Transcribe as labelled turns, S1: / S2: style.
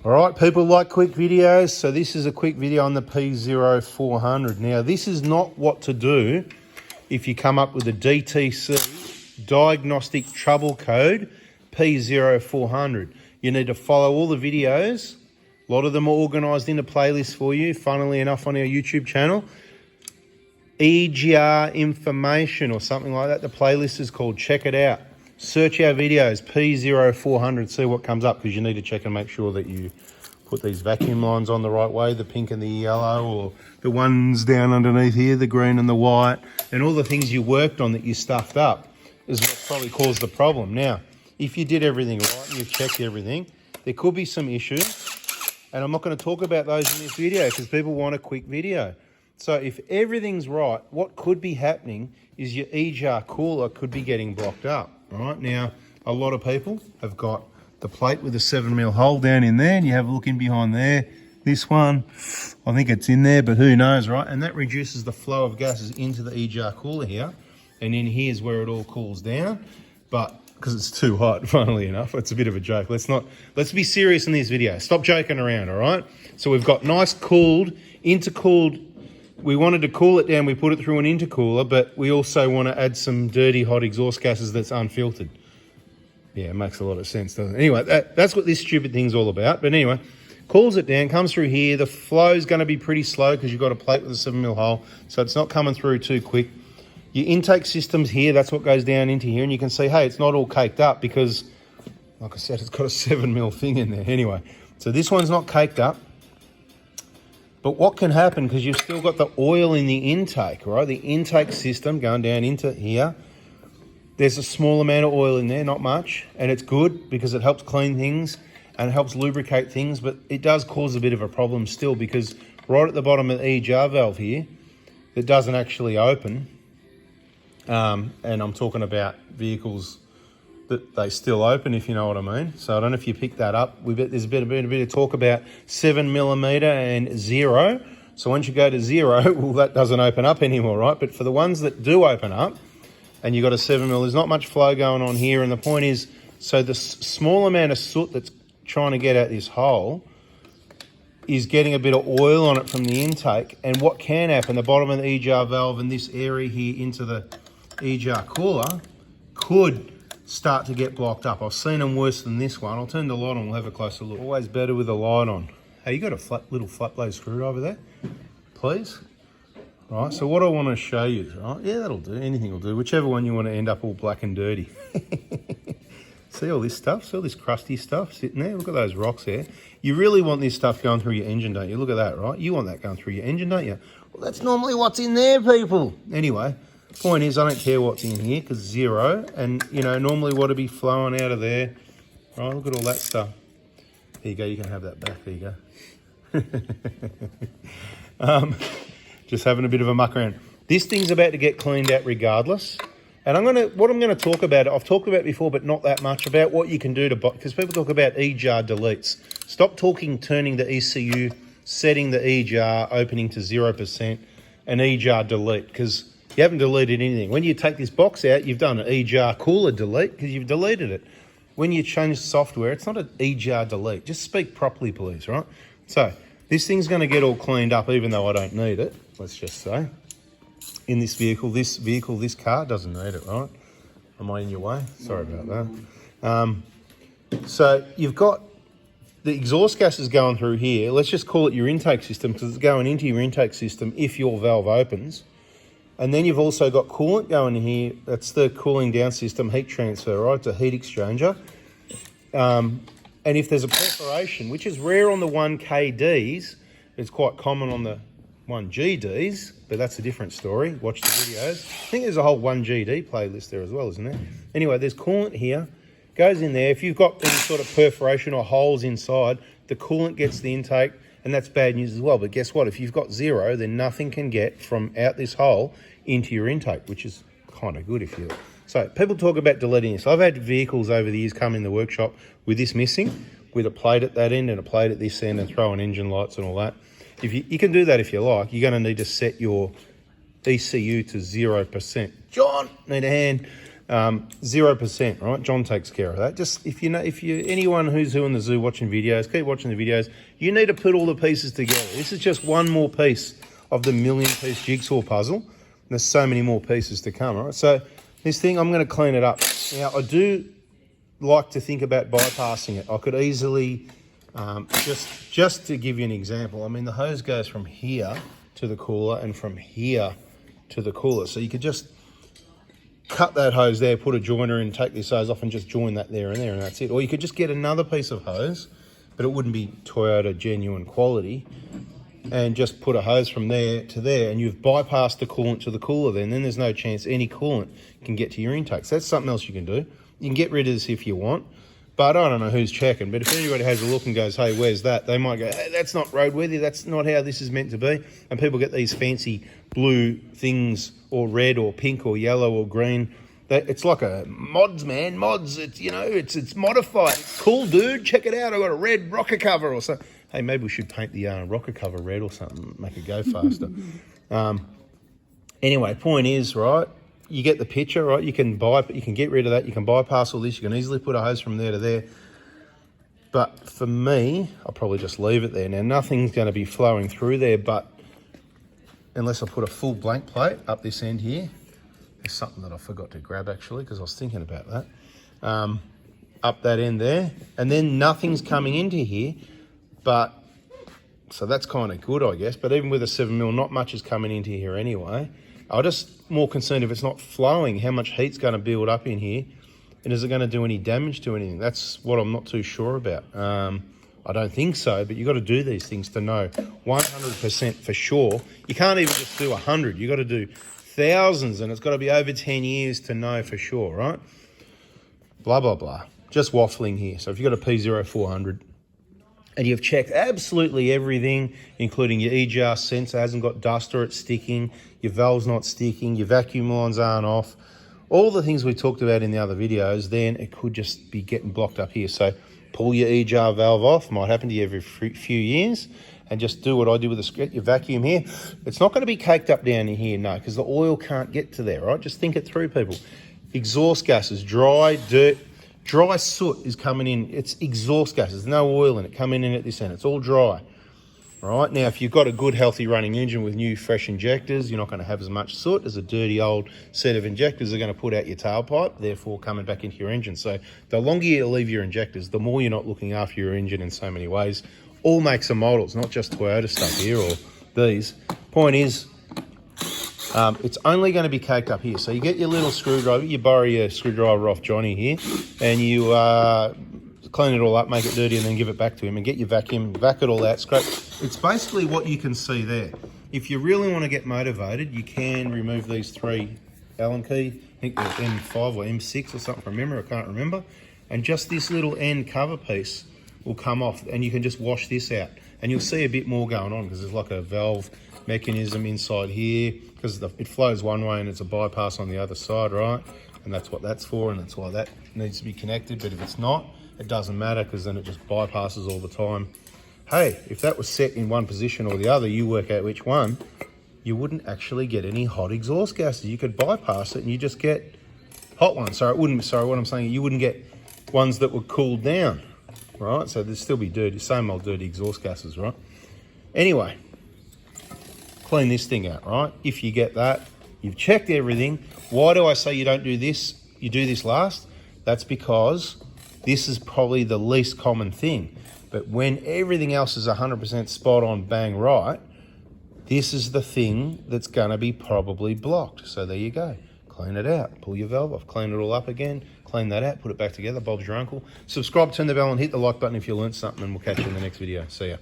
S1: All right, people like quick videos, so this is a quick video on the P0400. Now, this is not what to do if you come up with a DTC diagnostic trouble code P0400. You need to follow all the videos. A lot of them are organised into playlists for you, funnily enough, on our YouTube channel. EGR information or something like that. The playlist is called. Check it out. Search our videos, P0400, see what comes up, because you need to check and make sure that you put these vacuum lines on the right way, the pink and the yellow, or the ones down underneath here, the green and the white, and all the things you worked on that you stuffed up is what probably caused the problem. Now, if you did everything right and you've checked everything, there could be some issues, and I'm not going to talk about those in this video because people want a quick video. So if everything's right, what could be happening is your EGR cooler could be getting blocked up. Right now, a lot of people have got the plate with a 7mm hole down in there, and you have a look in behind there. This one, I think it's in there, but who knows, right? And that reduces the flow of gases into the EGR cooler here, and in here's where it all cools down. But because it's too hot, funnily enough, it's a bit of a joke. Let's be serious in this video. Stop joking around, all right? So we've got nice cooled, intercooled. We wanted to cool it down, we put it through an intercooler, but we also want to add some dirty hot exhaust gases that's unfiltered. Yeah, it makes a lot of sense, doesn't it? Anyway, that's what this stupid thing's all about. But anyway, cools it down, comes through here. The flow's going to be pretty slow because you've got a plate with a 7mm hole, so it's not coming through too quick. Your intake system's here, that's what goes down into here, and you can see, hey, it's not all caked up because, like I said, it's got a 7mm thing in there. Anyway, so this one's not caked up. But what can happen, because you've still got the oil in the intake, right? The intake system going down into here. There's a small amount of oil in there, not much, and it's good because it helps clean things and it helps lubricate things, but it does cause a bit of a problem still because right at the bottom of the EGR valve here, it doesn't actually open. And I'm talking about vehicles that they still open, if you know what I mean. So I don't know if you picked that up. There's a bit of talk about 7mm and 0. So once you go to 0, well, that doesn't open up anymore, right? But for the ones that do open up, and you've got a 7mm, there's not much flow going on here. And the point is, so the small amount of soot that's trying to get out this hole is getting a bit of oil on it from the intake. And what can happen, the bottom of the EGR valve and this area here into the EGR cooler could start to get blocked up. I've seen them worse than this one. I'll turn the light on, we'll have a closer look. Always better with the light on. Hey, you got a little flat blade screwdriver there, please? Right, so what I want to show you, right? Yeah, that'll do, anything will do. Whichever one you want to end up all black and dirty. See all this stuff? See all this crusty stuff sitting there? Look at those rocks there. You really want this stuff going through your engine, don't you? Look at that, right? You want that going through your engine, don't you? Well, that's normally what's in there, people. Anyway, point is, I don't care what's in here because 0, and you know, normally what would be flowing out of there. Right, look at all that stuff. There you go, you can have that back, there you go. Just having a bit of a muck around. This thing's about to get cleaned out regardless. And what I'm gonna talk about, I've talked about it before, but not that much, about what you can do to, because people talk about EGR deletes. Stop talking turning the ECU, setting the EGR, opening to 0%, and EGR delete, because you haven't deleted anything. When you take this box out, you've done an EGR cooler delete because you've deleted it. When you change software, it's not an EGR delete. Just speak properly, please, right? So this thing's going to get all cleaned up, even though I don't need it, let's just say. In this vehicle, this car doesn't need it, right? Am I in your way? Sorry about that. So you've got the exhaust gases going through here. Let's just call it your intake system because it's going into your intake system if your valve opens. And then you've also got coolant going in here. That's the cooling down system, heat transfer, right? It's a heat exchanger. And if there's a perforation, which is rare on the 1KDs, it's quite common on the 1GDs, but that's a different story. Watch the videos. I think there's a whole 1GD playlist there as well, isn't there? Anyway, there's coolant here, goes in there. If you've got any sort of perforation or holes inside, the coolant gets the intake, and that's bad news as well. But guess what? If you've got 0, then nothing can get from out this hole into your intake, which is kind of good if you... So people talk about deleting this. I've had vehicles over the years come in the workshop with this missing, with a plate at that end and a plate at this end, and throw in engine lights and all that. If you can do that if you like. You're going to need to set your ECU to 0%. John, need a hand. 0%, right? John takes care of that. Just if you anyone who's in the zoo watching videos, keep watching the videos. You need to put all the pieces together. This is just one more piece of the million-piece jigsaw puzzle. There's so many more pieces to come, all right? So this thing, I'm going to clean it up. Now, I do like to think about bypassing it. I could easily, just to give you an example, I mean, the hose goes from here to the cooler and from here to the cooler. So you could just cut that hose there, put a joiner in, take this hose off and just join that there, and that's it. Or you could just get another piece of hose, but it wouldn't be Toyota genuine quality, and just put a hose from there to there, and you've bypassed the coolant to the cooler then there's no chance any coolant can get to your intake. So that's something else you can do. You can get rid of this if you want, but I don't know who's checking. But if anybody has a look and goes, hey, where's that? They might go, hey, that's not roadworthy. That's not how this is meant to be. And people get these fancy blue things or red or pink or yellow or green. It's like a mods, man. Mods, it's modified. It's cool, dude. Check it out. I got a red rocker cover or something. Hey, maybe we should paint the rocker cover red or something, make it go faster. Anyway, point is, right, you get the picture, right? You can get rid of that. You can bypass all this. You can easily put a hose from there to there. But for me, I'll probably just leave it there. Now, nothing's going to be flowing through there, but unless I put a full blank plate up this end here. There's something that I forgot to grab, actually, because I was thinking about that. Up that end there. And then nothing's coming into here. But, so that's kind of good, I guess. But even with a 7mm, not much is coming into here anyway. I'm just more concerned if it's not flowing, how much heat's going to build up in here. And is it going to do any damage to anything? That's what I'm not too sure about. I don't think so, but you've got to do these things to know 100% for sure. You can't even just do 100. You've got to do thousands, and it's got to be over 10 years to know for sure, right? Blah, blah, blah. Just waffling here. So if you've got a P0400, and you've checked absolutely everything, including your EGR sensor hasn't got dust or it's sticking, your valve's not sticking, your vacuum lines aren't off, all the things we talked about in the other videos, then it could just be getting blocked up here. So pull your EGR valve off, might happen to you every few years, and just do what I do with your vacuum here. It's not going to be caked up down in here, no, because the oil can't get to there, right? Just think it through, people. Exhaust gases, dry, dirt, dry soot is coming in. It's exhaust gases. There's no oil in it coming in at this end. It's all dry. All right. Now, if you've got a good, healthy running engine with new, fresh injectors, you're not going to have as much soot as a dirty old set of injectors are going to put out your tailpipe, therefore coming back into your engine. So the longer you leave your injectors, the more you're not looking after your engine in so many ways. All makes and models, not just Toyota stuff here or these. Point is, it's only going to be caked up here. So you get your little screwdriver, you borrow your screwdriver off Johnny here, and you clean it all up, make it dirty, and then give it back to him, and get your vacuum, vac it all out, scrape. It's basically what you can see there. If you really want to get motivated, you can remove these 3 Allen key, I think they're M5 or M6 or something from memory, I can't remember, and just this little end cover piece will come off, and you can just wash this out, and you'll see a bit more going on because there's like a valve mechanism inside here, because it flows one way and it's a bypass on the other side, right? And that's what that's for, and that's why that needs to be connected. But if it's not, it doesn't matter, because then it just bypasses all the time. Hey, if that was set in one position or the other, you work out which one, you wouldn't actually get any hot exhaust gases. You could bypass it and you just get hot ones. Sorry, what I'm saying, you wouldn't get ones that were cooled down, right? So there'd still be dirty, same old dirty exhaust gases, right? Anyway, clean this thing out, right? If you get that, you've checked everything. Why do I say you don't do this? You do this last? That's because this is probably the least common thing. But when everything else is 100% spot on, bang right, this is the thing that's going to be probably blocked. So there you go. Clean it out. Pull your valve off. Clean it all up again. Clean that out. Put it back together. Bob's your uncle. Subscribe, turn the bell, and hit the like button if you learned something, and we'll catch you in the next video. See ya.